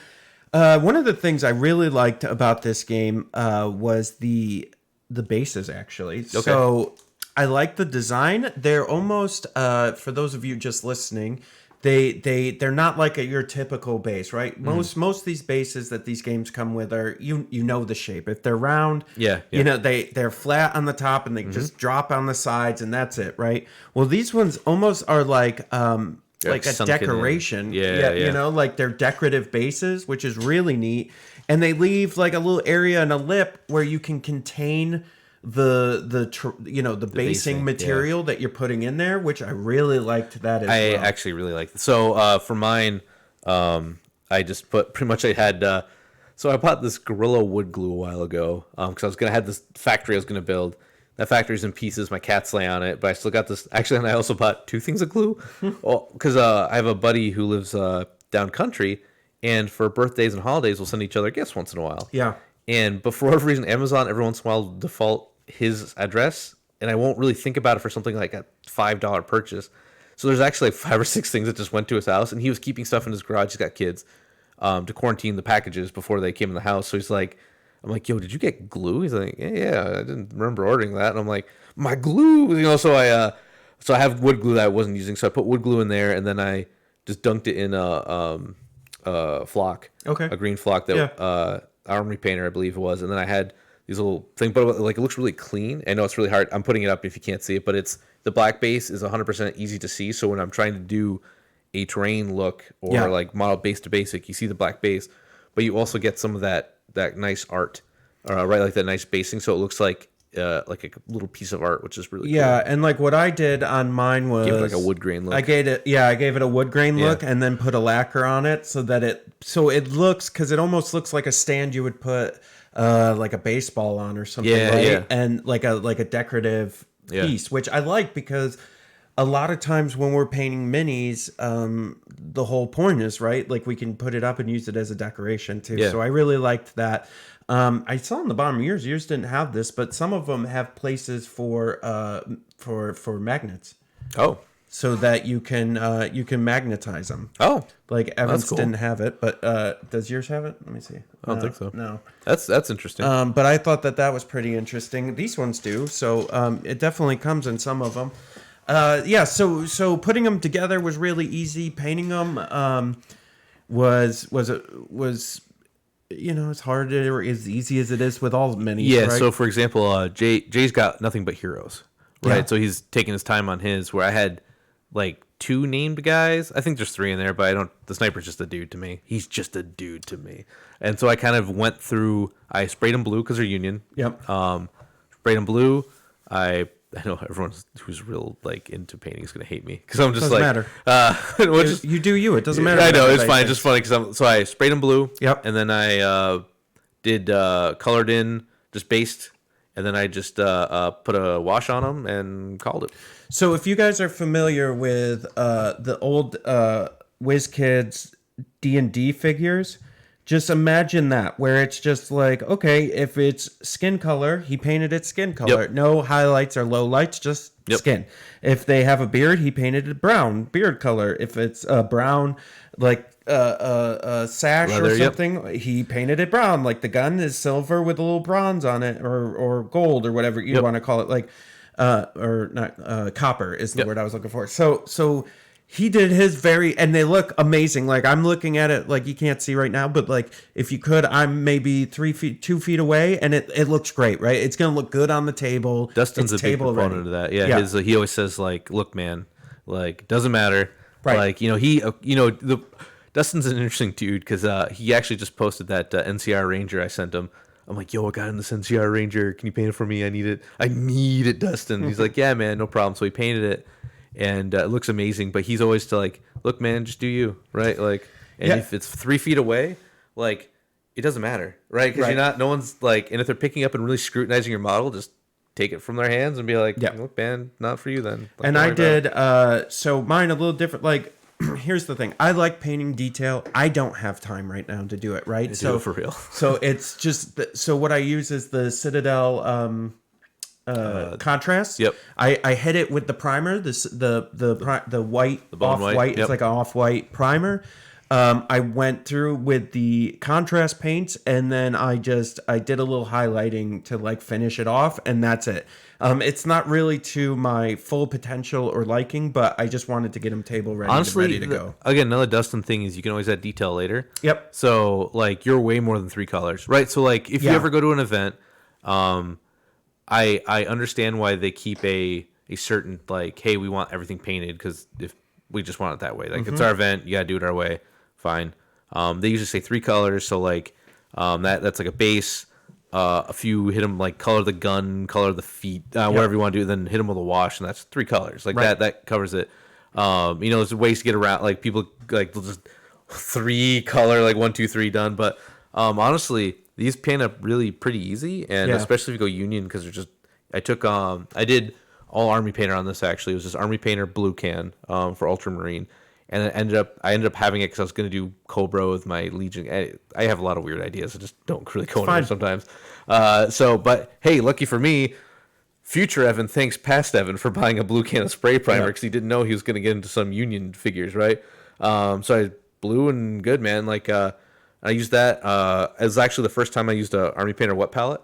one of the things I really liked about this game was the bases actually. Okay. So I like the design. They're almost for those of you just listening. They're not like your typical base, right? Most of these bases that these games come with are the shape. If they're round, they're flat on the top and they just drop on the sides and that's it, right? Well, these ones almost are like like a sunken in. decoration. Yeah. You know, like they're decorative bases, which is really neat. And they leave like a little area and a lip where you can contain the basing material that you're putting in there, which I really liked that as well. I actually really liked it. So for mine, I just put pretty much I had. So I bought this Gorilla wood glue a while ago because I was gonna have this factory I was gonna build. That factory's in pieces. My cats lay on it, but I still got this. Actually, and I also bought 2 things of glue because I have a buddy who lives down country, and for birthdays and holidays, we'll send each other gifts once in a while. Yeah. And but for whatever reason, Amazon every once in a while will default his address, and I won't really think about it for something like a $5 purchase. So there's actually like 5 or 6 things that just went to his house, and he was keeping stuff in his garage. He's got kids to quarantine the packages before they came in the house. So he's like, I'm like, yo, did you get glue? He's like, yeah, I didn't remember ordering that. And I'm like, my glue, so I have wood glue that I wasn't using, so I put wood glue in there, and then I just dunked it in a flock, a green flock that Armory Painter, I believe it was, and then I had these little thing, but like it looks really clean. I know it's really hard. I'm putting it up if you can't see it, but it's the black base is 100% easy to see. So when I'm trying to do a terrain look or like model base to basic, you see the black base, but you also get some of that nice art, right? Like that nice basing. So it looks like a little piece of art, which is really cool. And like what I did on mine was give it like a wood grain look. I gave it a wood grain look and then put a lacquer on it so that it looks, because it almost looks like a stand you would put like a baseball on or something, right? And like a decorative piece, which I like because a lot of times when we're painting minis, the whole point is, right, like we can put it up and use it as a decoration too. So I really liked that. I saw on the bottom, yours didn't have this, but some of them have places for magnets. Oh, so that you can magnetize them. Oh, like Evans cool. Didn't have it, but does yours have it? Let me see. I don't think so. No, that's interesting. But I thought that was pretty interesting. These ones do, so it definitely comes in some of them. So putting them together was really easy. Painting them was it's hard or as easy as it is with all minis. Yeah. Right? So for example, Jay's got nothing but heroes, right? Yeah. So he's taking his time on his. Where I had like 2 named guys. I think there's 3 in there, but the sniper's just a dude to me. He's just a dude to me. And so I kind of went through. I sprayed them blue because they're Union. Yep. Sprayed them blue. I know everyone who's real like into painting is gonna hate me because I'm just doesn't matter. You do you. It doesn't matter. I know it's fine. Just funny because so I sprayed them blue. Yep. And then I did colored in, just based, and then I just put a wash on them and called it. So if you guys are familiar with the old WizKids D&D figures, just imagine that, where it's just like, okay, if it's skin color, he painted it skin color. Yep. No highlights or lowlights, just skin. If they have a beard, he painted it brown, beard color. If it's brown, like a sash leather, or something, he painted it brown. Like the gun is silver with a little bronze on it, or gold, or whatever you want to call it. Like, or not, copper is the word I was looking for. So he did his and they look amazing. Like I'm looking at it, like you can't see right now, but like if you could, I'm maybe 2 feet away, and it looks great, right? It's gonna look good on the table. Dustin's a big proponent of that. Yeah. He always says like, look, man, like doesn't matter. Right. Like Dustin's an interesting dude because he actually just posted that NCR Ranger I sent him. I'm like, yo, I got in this NCR Ranger. Can you paint it for me? I need it, Dustin. He's like, yeah, man, no problem. So he painted it. And it looks amazing, but he's always like, look, man, just do you, right? Like, and if it's 3 feet away, like, it doesn't matter, right? Because no one's like, and if they're picking up and really scrutinizing your model, just take it from their hands and be like, look, man, not for you then. Like, and I did, so mine a little different. Like, here's the thing. I like painting detail. I don't have time right now to do it, right? Do it for real. So it's just, so what I use is the Citadel, contrast. Yep. I hit it with the primer. The white, off-white. It's like an off-white primer. I went through with the contrast paints, and then I did a little highlighting to like finish it off, and that's it. It's not really to my full potential or liking, but I just wanted to get them table ready. Honestly, ready to go. Again, another Dustin thing is you can always add detail later. Yep. So like you're way more than 3 colors, right? So like if you ever go to an event, I understand why they keep a certain like, hey, we want everything painted, because if we just want it that way. Like it's our event, you gotta do it our way. Fine. They usually say 3 colors, so like that's like a base. A few hit them like color the gun, color the feet, whatever you want to do. Then hit them with a wash, and that's 3 colors. Like that covers it. There's ways to get around. Like people like they'll just 3 color, like 1, 2, 3 done. But honestly, these paint up really pretty easy, and especially if you go Union, because they're just. I did all Army Painter on this. Actually, it was just Army Painter blue can for Ultramarine. And I ended up having it because I was going to do Cobra with my Legion. I have a lot of weird ideas. I just don't really go into them sometimes. But hey, lucky for me, future Evan thanks past Evan for buying a blue can of spray primer because he didn't know he was going to get into some Union figures, right? So I blue and good, man. Like I used that. It was actually the first time I used a Army Painter wet palette.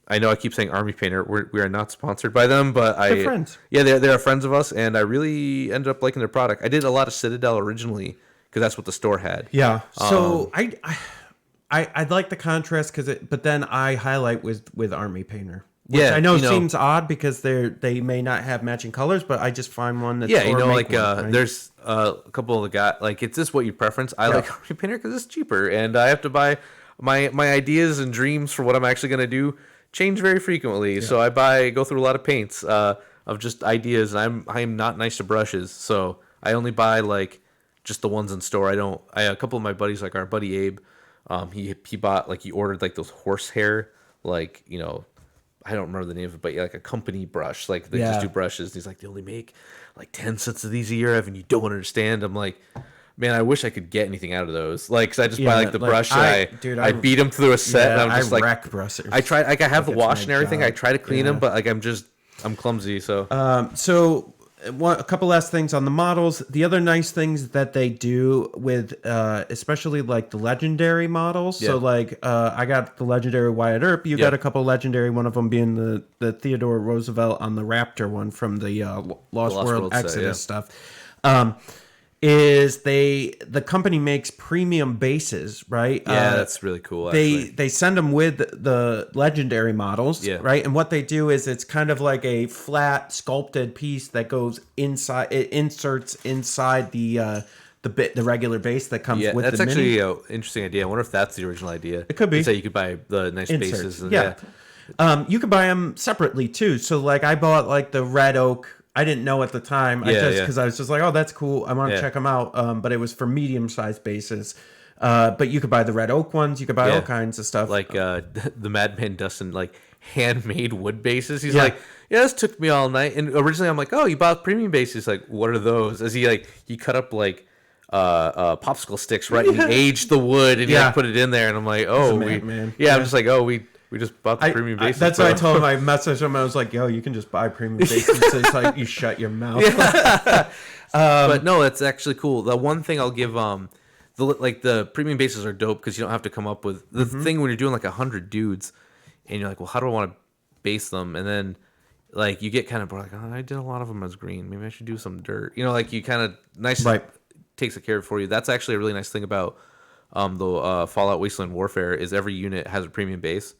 I know I keep saying Army Painter. We are not sponsored by them, but they're friends. Yeah, they're friends of us, and I really ended up liking their product. I did a lot of Citadel originally because that's what the store had. Yeah. So I like the contrast but then I highlight with Army Painter. Which I know seems odd because they may not have matching colors, but I just find one that's there's a couple of the guys like it's just what you preference. I like Army Painter because it's cheaper, and I have to buy my ideas and dreams for what I'm actually gonna do change very frequently, so I go through a lot of paints of just ideas, and I'm not nice to brushes, so I only buy like just the ones in store. A couple of my buddies, like our buddy Abe, he bought like he ordered like those horsehair, like I don't remember the name of it, but like a company brush, like they just do brushes. And he's like, they only make like 10 sets of these a year, Evan. You don't understand. I'm like, man, I wish I could get anything out of those. Like, cause I just buy like the brush. I beat them through a set. And I'm just like, wreck brushes. I try. Like I have the wash and everything. Job. I try to clean them, but like I'm clumsy. So. A couple last things on the models. The other nice things that they do with, especially like the legendary models. Yeah. So like, I got the legendary Wyatt Earp. You got a couple legendary. One of them being the Theodore Roosevelt on the Raptor one from the Lost World Exodus stuff. Is the company makes premium bases, right? Yeah, that's really cool. Actually. They send them with the legendary models, right? And what they do is it's kind of like a flat sculpted piece that goes inside. It inserts inside the regular base that comes with the mini. That's actually an interesting idea. I wonder if that's the original idea. It could be. So you could buy the nice bases. And, you could buy them separately too. So like I bought like the red oak. I didn't know at the time. Because I was just like, oh, that's cool. I want to check them out. But it was for medium-sized bases. But you could buy the red oak ones. You could buy all kinds of stuff. Like the Madman Dustin, like handmade wood bases. He's like, this took me all night. And originally I'm like, oh, you bought premium bases. Like, what are those? As he cut up like popsicle sticks, right? And he aged the wood and he like, put it in there. And I'm like, oh, I'm just like, oh, we just bought the premium bases. That's what I told him. I messaged him. I was like, yo, you can just buy premium bases. So it's like, you shut your mouth. But no, that's actually cool. The one thing I'll give, the premium bases are dope because you don't have to come up with the thing when you're doing like 100 dudes and you're like, well, how do I want to base them? And then like you get kind of like, oh, I did a lot of them as green. Maybe I should do some dirt. You kind of takes care for you. That's actually a really nice thing about the Fallout Wasteland Warfare is every unit has a premium base.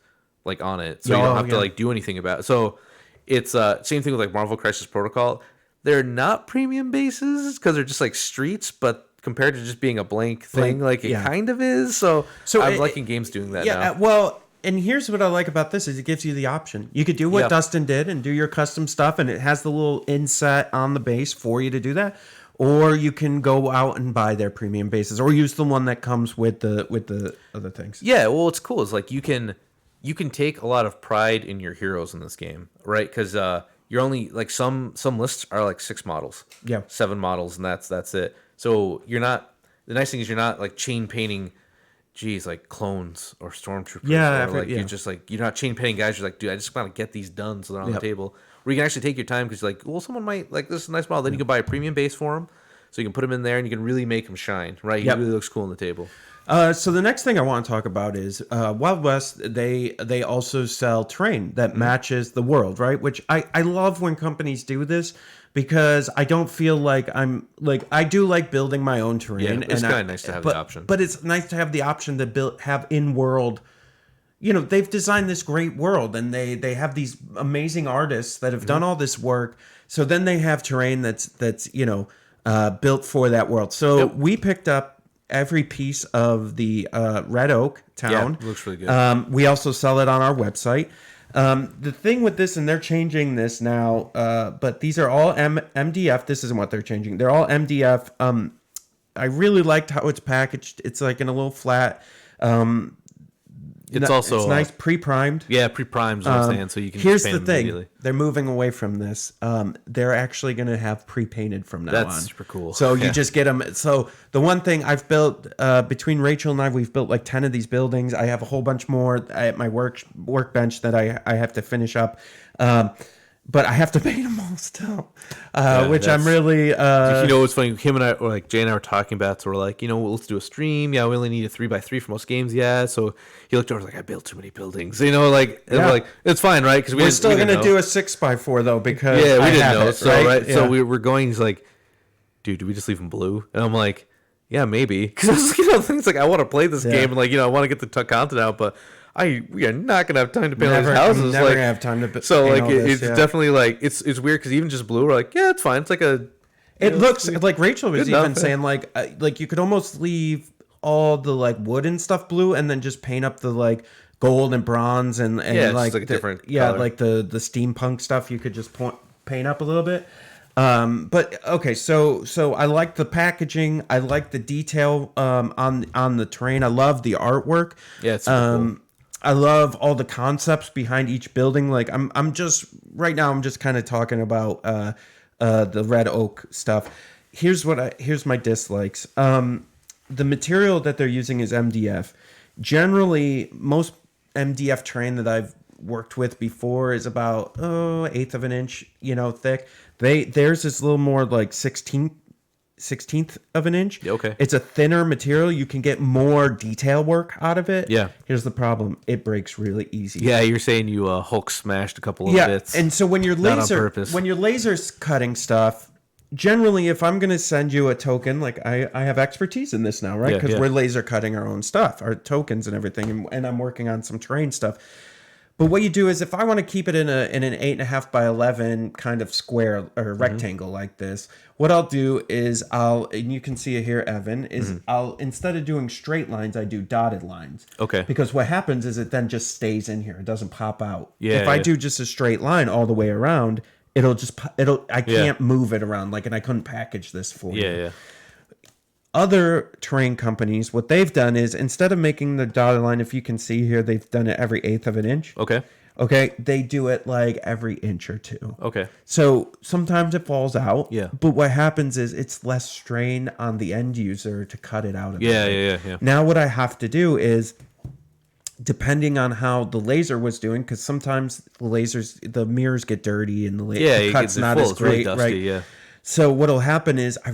Like on it, so you don't have to like do anything about it. So it's same thing with like Marvel Crisis Protocol. They're not premium bases because they're just like streets, but compared to just being a blank thing, it kind of is. So I'm liking games doing that now. Well, and here's what I like about this is it gives you the option. You could do what Dustin did and do your custom stuff, and it has the little inset on the base for you to do that. Or you can go out and buy their premium bases, or use the one that comes with the other things. Yeah, well, what's cool is like you can take a lot of pride in your heroes in this game, right? Because you're only like some lists are like 6 models, 7 models, and that's it. So you're not. The nice thing is you're not like chain painting, like clones or stormtroopers. You're just like you're not chain painting guys. You're like, dude, I just want to get these done so they're on the table. Where you can actually take your time because you're like, well, someone might like this is a nice model. Then you can buy a premium base for them, so you can put them in there and you can really make them shine. Right? He really looks cool on the table. So the next thing I want to talk about is Wild West. They also sell terrain that matches the world, right? Which I love when companies do this because I don't feel like I do like building my own terrain. Yeah, it's kind of nice to have the option. But it's nice to have the option to have in world they've designed this great world, and they have these amazing artists that have done all this work. So then they have terrain that's built for that world. So we picked up every piece of the red oak town. Yeah, looks really good. We also sell it on our website. The thing with this, and they're changing this now, but these are all MDF. This isn't what they're changing. They're all MDF. I really liked how it's packaged. It's like in a little flat. It's also it's nice pre-primed. Yeah, pre-primed is what I'm saying, so you can Here's just paint the them thing: immediately. they're moving away from this. They're actually going to have pre-painted from now on. That's super cool. So you just get them. So the one thing I've built between Rachel and I, we've built like 10 of these buildings. I have a whole bunch more at my workbench that I have to finish up. But I have to paint them all still, which I'm really. What's funny? Him and I, or like Jay and I, were talking about. So we're like, let's do a stream. Yeah, we only need a 3x3 for most games. Yeah. So he looked over, like, I built too many buildings. And we're like, it's fine, right? Because we're still gonna do a 6x4 though, because we I didn't have know. it, So right. So we're going. He's like, dude, do we just leave them blue? And I'm like, yeah, maybe. Because things like I want to play this game, and I want to get the content out, but. We are not gonna have time to paint all these houses. Never gonna have time to. So it's definitely like it's weird because even just blue, we're like, yeah, it's fine. It's like it looks like Rachel was even enough, saying like you could almost leave all the like wood and stuff blue and then just paint up the like gold and bronze and like a different color. like the steampunk stuff you could just paint up a little bit. But okay, so I like the packaging. I like the detail on the terrain. I love the artwork. Yeah, it's super cool. I love all the concepts behind each building. Like I'm just right now. I'm just kind of talking about the red oak stuff. Here's my dislikes. The material that they're using is MDF. Generally, most MDF terrain that I've worked with before is about 1/8 of an inch, thick. Theirs is a little more like 16th of an inch. Okay. It's a thinner material. You can get more detail work out of it. Yeah. Here's the problem. It breaks really easy. Yeah, you're saying you Hulk smashed a couple of bits. And so when you're laser cutting stuff, generally if I'm going to send you a token, like I have expertise in this now, right? Because we're laser cutting our own stuff, our tokens and everything, and I'm working on some terrain stuff. But what you do is, if I want to keep it in an 8.5 by 11 kind of square or rectangle like this, what I'll do is and you can see it here, Evan, is I'll, instead of doing straight lines, I do dotted lines. Okay. Because what happens is it then just stays in here. It doesn't pop out. Yeah. If I do just a straight line all the way around, I can't move it around, and I couldn't package this for you. Yeah. Other terrain companies, what they've done is, instead of making the dotted line, if you can see here, they've done it every 1/8 of an inch. Okay. They do it like every inch or two. Okay. So sometimes it falls out. Yeah. But what happens is it's less strain on the end user to cut it out. Yeah. Now what I have to do is, depending on how the laser was doing, because sometimes the mirrors get dirty and the cut's not as great, really dusty, right? Yeah. So what'll happen is I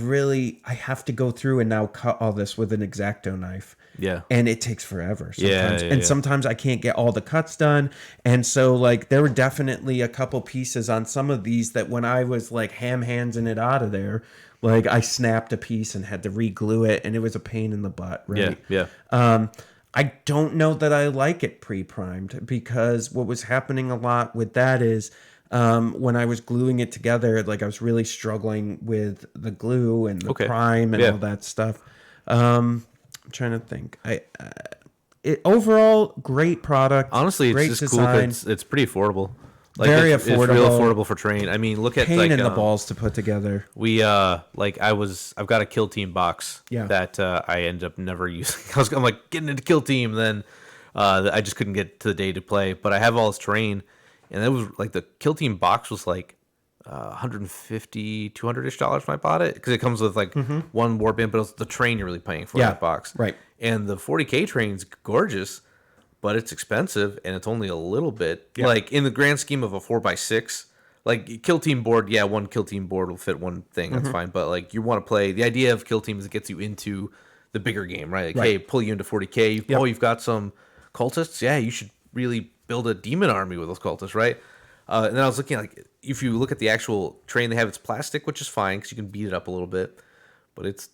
have to go through and now cut all this with an X-Acto knife. Yeah. And it takes forever sometimes. Yeah. Sometimes I can't get all the cuts done. And so like there were definitely a couple pieces on some of these that when I was like ham-handsing it out of there, like I snapped a piece and had to re-glue it, and it was a pain in the butt, right? Yeah. I don't know that I like it pre-primed, because what was happening a lot with that is when I was gluing it together, like I was really struggling with the glue and the prime and all that stuff. I'm trying to think. Overall, great product. Honestly, great it's just design. cool. It's pretty affordable. Very affordable. It's real affordable for terrain. I mean, look at pain in the balls to put together. I've got a Kill Team box that I ended up never using. I'm like getting into Kill Team, then I just couldn't get to the day to play. But I have all this terrain, and it was like the Kill Team box was like $150, $200-ish when I bought it, because it comes with like one warband, but it's the train you're really paying for in that box. Right. And the 40K train's gorgeous, but it's expensive, and it's only a little bit. Like in the grand scheme of a 4x6, like Kill Team board, one Kill Team board will fit one thing, that's fine. But like you want to play, the idea of Kill Team is it gets you into the bigger game, right? Like, hey, pull you into 40K. You've got some cultists. Yeah, you should really build a demon army with those cultists, right? And then I was looking at, like, if you look at the actual train they have, it's plastic, which is fine because you can beat it up a little bit, but it's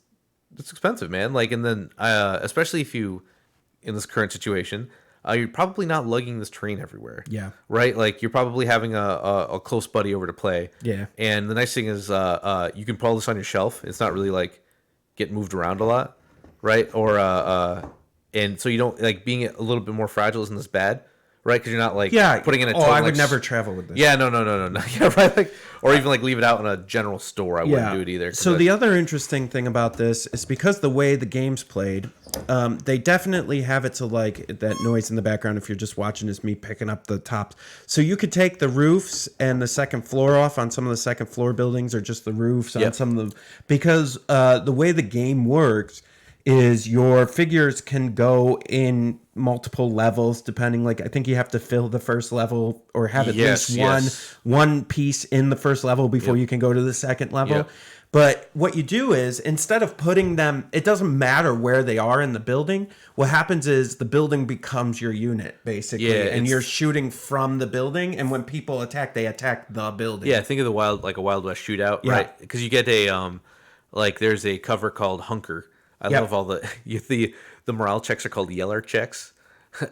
expensive, man. Like, and then especially if you, in this current situation, you're probably not lugging this terrain everywhere. Yeah. Right? Like, you're probably having a close buddy over to play. Yeah. And the nice thing is you can put all this on your shelf. It's not really, like, get moved around a lot. Right? Or, and so you don't, like, being a little bit more fragile isn't as bad. Right? Because you're not, like, putting in a tote, I would like, never travel with this. Yeah, no. Yeah, right? Like, or even, like, leave it out in a general store. I wouldn't do it either. So the other interesting thing about this is because the way the game's played, they definitely have it so, like, that noise in the background if you're just watching is me picking up the tops. So you could take the roofs and the second floor off on some of the second floor buildings, or just the roofs on some of them. Because the way the game works is your figures can go in multiple levels depending, like, I think you have to fill the first level or have at least one piece in the first level before you can go to the second level. But what you do is, instead of putting them, it doesn't matter where they are in the building. What happens is the building becomes your unit, basically, and you're shooting from the building. And when people attack, they attack the building. Yeah, think of the a Wild West shootout, right? Because you get a like, there's a cover called Hunker. I love all the morale checks are called Yeller checks.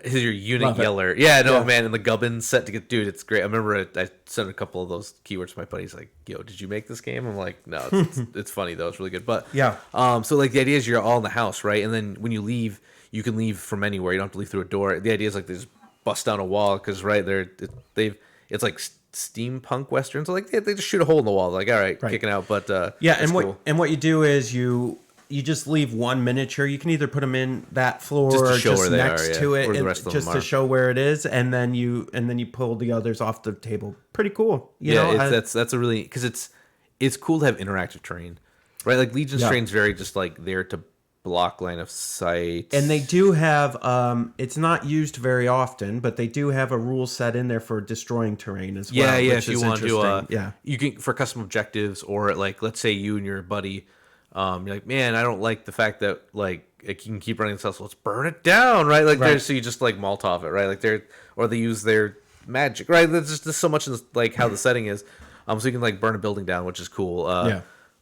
Is your unit Yeller? Yeah, no, man. And the gubbins set to get, dude, it's great. I remember I sent a couple of those keywords to my buddies, like, yo, did you make this game? I'm like, no, it's funny though. It's really good. But so, like, the idea is you're all in the house, right? And then when you leave, you can leave from anywhere. You don't have to leave through a door. The idea is, like, they just bust down a wall because, right, it's like steampunk westerns. So, like, they just shoot a hole in the wall. Like, all right, kicking out. But and what you do is you just leave one miniature. You can either put them in that floor or just next to it, just to show where it is, and then you pull the others off the table. Pretty cool. That's a really, because it's cool to have interactive terrain, right? Like, Legion's terrain's very just, like, there to block line of sight, and they do have it's not used very often, but they do have a rule set in there for destroying terrain as well. If you want to you can, for custom objectives, or, like, let's say you and your buddy, you're like, man, I don't like the fact that, like, you can keep running this house, so let's burn it down, right? Like, so you just, like, Molotov it, right? Like, they use their magic, right? There's just so much in this, like, how the setting is, so you can, like, burn a building down, which is cool.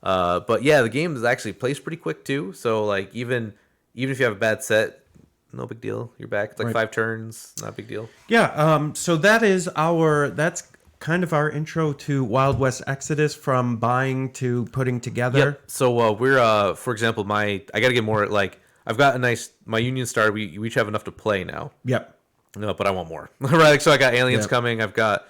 But yeah, the game is actually plays pretty quick too. So, like, even if you have a bad set, no big deal. You're back. It's like 5 turns, not a big deal. Yeah. So that's kind of our intro to Wild West Exodus, from buying to putting together. Yep. So we're for example, I gotta get more, like, I've got my union started. We each have enough to play now. Yep. No, but I want more. Right. So I got aliens coming. I've got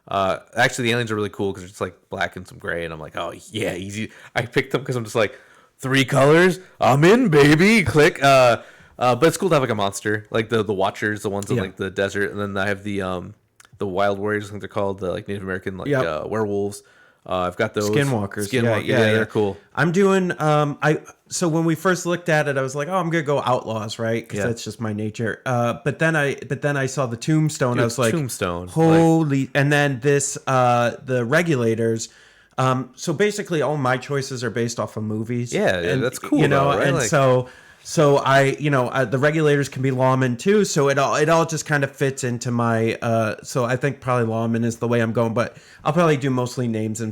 actually the aliens are really cool because it's like black and some gray, and I'm like, oh yeah, easy. I picked them because I'm just like, 3 colors, I'm in, baby. Click. But it's cool to have, like, a monster, like the Watchers, the ones in like the desert, and then I have the Wild Warriors, I think they're called, the, like, Native American, like, werewolves. I've got those Skinwalkers. Yeah, they're cool. I'm doing so when we first looked at it, I was like, oh, I'm gonna go Outlaws, right? Because that's just my nature. But then I saw the Tombstone. Dude, I was like, Tombstone, holy! And then this the Regulators. So basically, all my choices are based off of movies. Yeah, and, that's cool. You know, though, right? and like, so I, the Regulators can be lawmen too. So it all just kind of fits into my. So I think probably lawman is the way I'm going, but I'll probably do mostly names and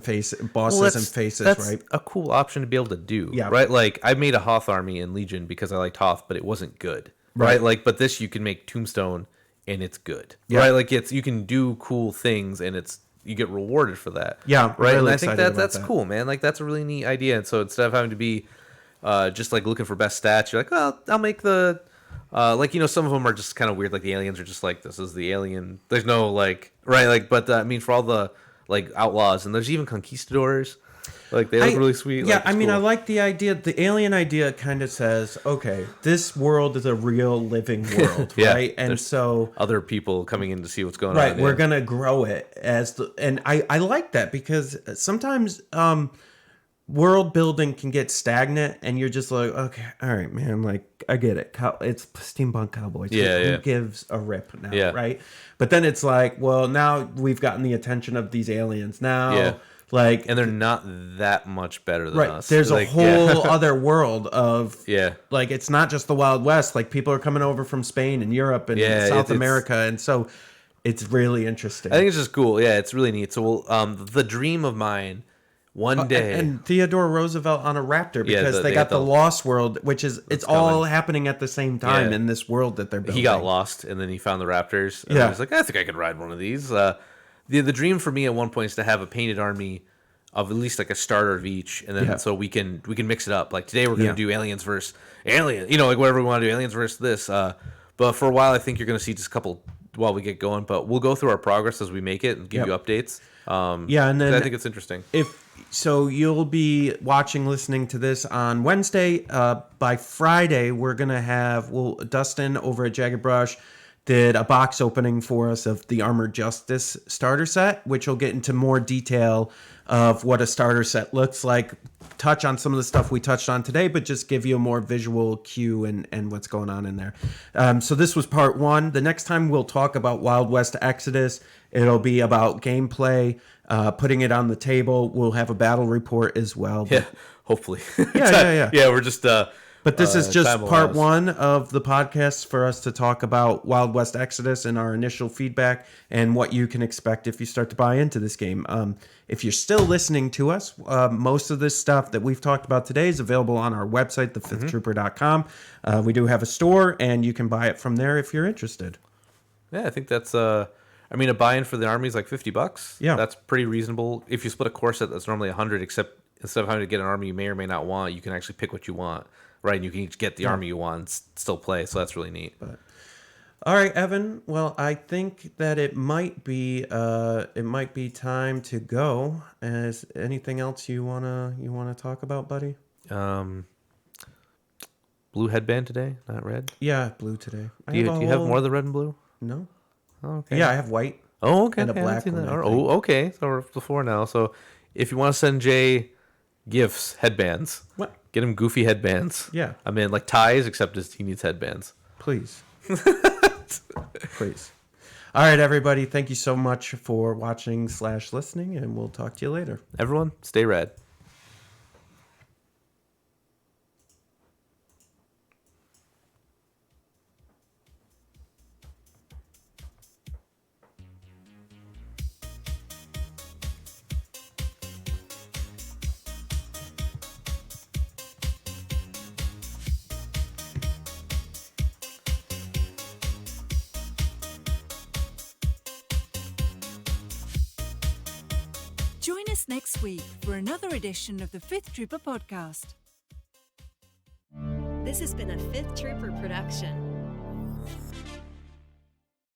bosses and faces. That's right? a cool option to be able to do. Yeah. Right. Like, I made a Hoth army in Legion because I liked Hoth, but it wasn't good. Right. Like, but this, you can make Tombstone and it's good. Yeah. Right. Like, you can do cool things and you get rewarded for that. Yeah. Right. Really, and I think that's cool, man. Like, that's a really neat idea. And so instead of having to be just, like, looking for best stats, you're like, well, I'll make the like, some of them are just kind of weird. Like, the aliens are just like, this is the alien. There's no, like, right. Like, but I mean, for all the, like, outlaws, and there's even conquistadors. Like, they look really sweet. Yeah, like, I mean, cool. I like the idea. The alien idea kind of says, okay, this world is a real living world, right? And there's so other people coming in to see what's going on. Right, we're gonna grow it and I like that, because sometimes world building can get stagnant, and you're just like, okay, all right, man, like, I get it. It's steampunk cowboys. Who gives a rip now, right? But then it's like, well, now we've gotten the attention of these aliens. Now, like, and they're not that much better than us. There's like, a whole other world of yeah. Like, it's not just the Wild West. Like, people are coming over from Spain and Europe and South America, and so it's really interesting. I think it's just cool. Yeah, it's really neat. So, the dream of mine One day. And Theodore Roosevelt on a raptor because Yeah, they got the Lost World, which is it's all happening at the same time in this world that they're building. He got lost, and then he found the raptors. And he's like, I think I could ride one of these. The dream for me at one point is to have a painted army of at least like a starter of each, and then so we can mix it up. Like today we're gonna do aliens versus alien, like whatever we want to do, aliens versus this. But for a while, I think you're gonna see just a couple while we get going. But we'll go through our progress as we make it and give you updates. And then I think it's interesting. So you'll be listening to this on Wednesday. By Friday, we're gonna have Dustin over at Jagged Brush did a box opening for us of the Armored Justice starter set, which will get into more detail of what a starter set looks like, touch on some of the stuff we touched on today, but just give you a more visual cue and what's going on in there. So this was part one. The next time we'll talk about Wild West Exodus. It'll be about gameplay, putting it on the table. We'll have a battle report as well. Yeah, hopefully. Yeah. Yeah, we're just... But this is just part one of the podcast for us to talk about Wild West Exodus and our initial feedback and what you can expect if you start to buy into this game. If you're still listening to us, most of this stuff that we've talked about today is available on our website, thefifthtrooper.com. We do have a store, and you can buy it from there if you're interested. Yeah, I think that's... a buy-in for the army is like $50. Yeah. That's pretty reasonable. If you split a core set, that's normally $100, except instead of having to get an army you may or may not want, you can actually pick what you want. Right, and you can get the army you want and still play, so that's really neat. All right, Evan. Well, I think that it might be time to go. Is anything else you wanna talk about, buddy? Blue headband today, not red. Yeah, blue today. Do you have more than red and blue? No. Oh, okay. Yeah, I have white. Oh, okay. And a black one. Okay. So we're before now. So if you want to send Jay gifts, headbands. What? Get him goofy headbands. Yeah. Like ties, except he needs headbands. Please. Please. All right, everybody. Thank you so much for watching / listening, and we'll talk to you later. Everyone, stay red. Join us next week for another edition of the Fifth Trooper Podcast. This has been a Fifth Trooper production.